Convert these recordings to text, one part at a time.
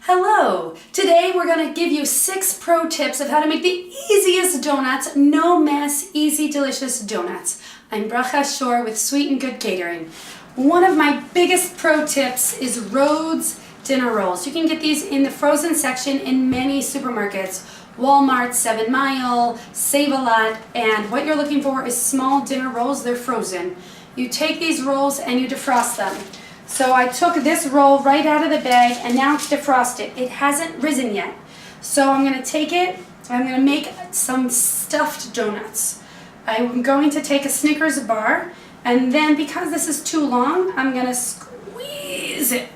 Hello! Today we're going to give you 6 pro tips of how to make the easiest donuts, no mess, easy, delicious donuts. I'm Bracha Shore with Sweet and Good Catering. One of my biggest pro tips is Rhodes dinner rolls. You can get these in the frozen section in many supermarkets. Walmart, 7 Mile, Save-A-Lot, and what you're looking for is small dinner rolls. They're frozen. You take these rolls and you defrost them. So I took this roll right out of the bag and now it's defrosted. It hasn't risen yet. So I'm going to take it, I'm going to make some stuffed donuts. I'm going to take a Snickers bar, and then because this is too long, I'm going to squeeze it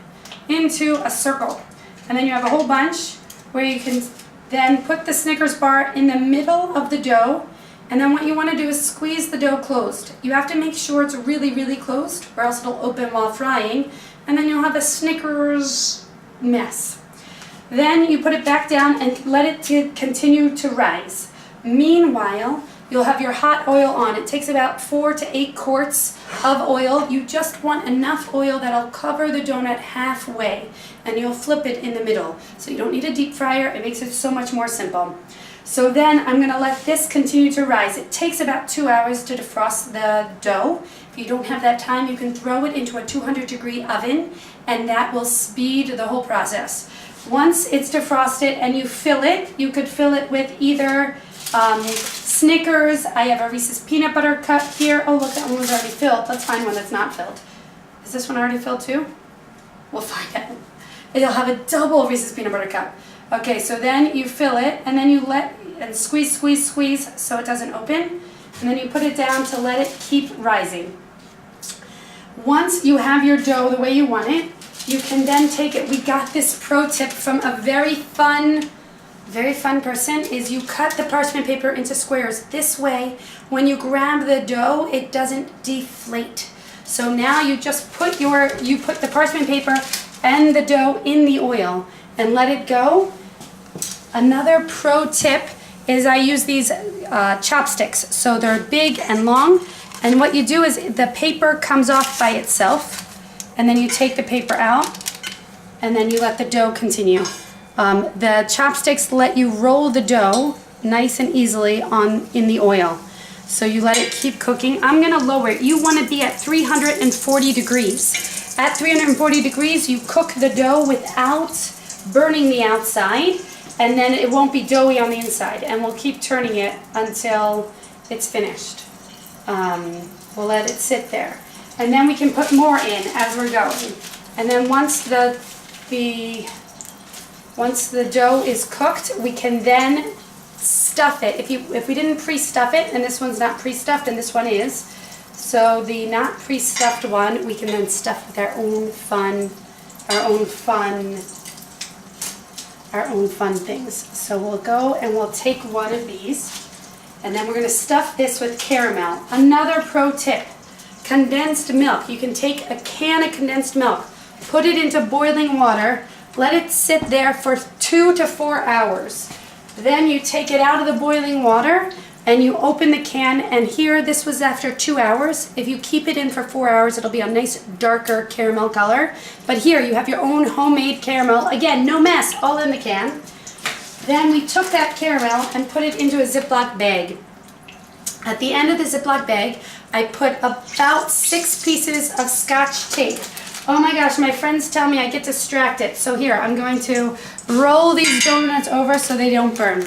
into a circle. And then you have a whole bunch where you can then put the Snickers bar in the middle of the dough. And then what you want to do is squeeze the dough closed. You have to make sure it's really, really closed, or else it'll open while frying, and then you'll have a Snickers mess. Then you put it back down and let it continue to rise. Meanwhile, you'll have your hot oil on. It takes about 4 to 8 quarts of oil. You just want enough oil that'll cover the donut halfway, and you'll flip it in the middle. So you don't need a deep fryer. It makes it so much more simple. So then I'm going to let this continue to rise. It takes about 2 hours to defrost the dough. If you don't have that time, you can throw it into a 200-degree oven, and that will speed the whole process. Once it's defrosted and you fill it, you could fill it with either Snickers. I have a Reese's peanut butter cup here. Oh, look, that one was already filled. Let's find one that's not filled. Is this one already filled too? We'll find out. It'll have a double Reese's peanut butter cup. Okay, so then you fill it, and then you let and squeeze, squeeze, squeeze so it doesn't open, and then you put it down to let it keep rising. Once you have your dough the way you want it, you can then take it. We got this pro tip from a very fun person, is you cut the parchment paper into squares. This way, when you grab the dough, it doesn't deflate. So now you just put the parchment paper and the dough in the oil and let it go. Another pro tip is I use these chopsticks. So they're big and long, and what you do is the paper comes off by itself, and then you take the paper out, and then you let the dough continue. The chopsticks let you roll the dough nice and easily in the oil. So you let it keep cooking. I'm going to lower it. You want to be at 340 degrees. At 340 degrees, you cook the dough without burning the outside, and then it won't be doughy on the inside, and we'll keep turning it until it's finished. We'll let it sit there, and then we can put more in as we're going. And then once the dough is cooked, we can then stuff it. If we didn't pre-stuff it, and this one's not pre-stuffed and this one is, so the not pre-stuffed one we can then stuff with our own fun things. So we'll go and we'll take one of these, and then we're going to stuff this with caramel. Another pro tip, condensed milk. You can take a can of condensed milk, put it into boiling water, let it sit there for 2 to 4 hours. Then you take it out of the boiling water and you open the can, and here, this was after 2 hours. If you keep it in for 4 hours, it'll be a nice darker caramel color. But here you have your own homemade caramel. Again, no mess, all in the can. Then we took that caramel and put it into a Ziploc bag. At the end of the Ziploc bag, I put about 6 pieces of Scotch tape. Oh my gosh, my friends tell me I get distracted. So here, I'm going to roll these donuts over so they don't burn.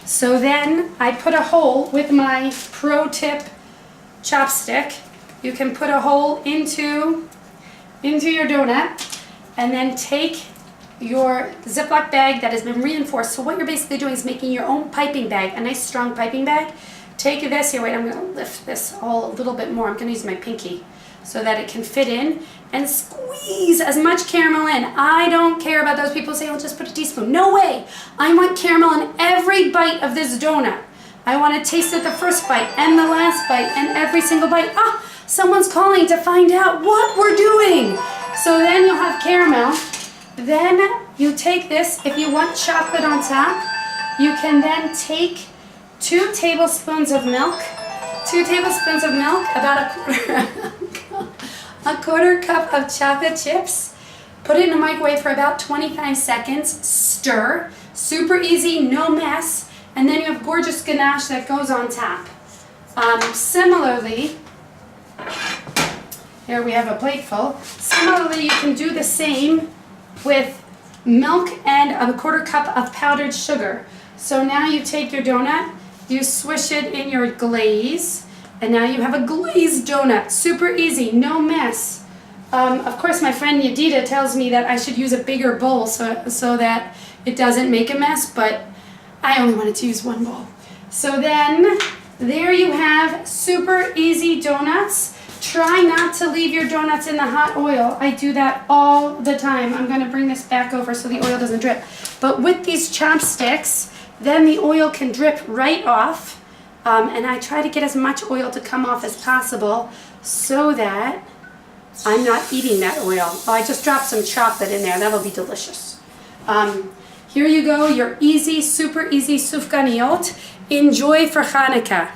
So then I put a hole with my pro tip chopstick. You can put a hole into your donut, and then take your Ziploc bag that has been reinforced. So what you're basically doing is making your own piping bag, a nice strong piping bag. Take this here, wait, I'm going to lift this all a little bit more. I'm going to use my pinky so that it can fit in, and squeeze as much caramel in. I don't care about those people saying, "I'll just put a teaspoon." No way! I want caramel in every bite of this donut. I want to taste it the first bite and the last bite and every single bite. Ah, someone's calling to find out what we're doing. So then you'll have caramel. Then you take this, if you want chocolate on top, you can then take 2 tablespoons of milk, about a quarter cup of chocolate chips, Put it in the microwave for about 25 seconds. Stir. Super easy, no mess. And then you have gorgeous ganache that goes on top. Similarly, here we have a plate full. Similarly, you can do the same with milk and a 1/4 cup of powdered sugar. So now you take your donut, you swish it in your glaze, and now you have a glazed donut. Super easy, no mess. Of course, my friend Yedida tells me that I should use a bigger bowl so that it doesn't make a mess, but I only wanted to use one bowl. So then, there you have super easy donuts. Try not to leave your donuts in the hot oil. I do that all the time. I'm going to bring this back over so the oil doesn't drip. But with these chopsticks, then the oil can drip right off. And I try to get as much oil to come off as possible so that I'm not eating that oil. Oh, I just dropped some chocolate in there. That'll be delicious. Here you go, your easy, super easy sufganiyot. Enjoy for Chanukah.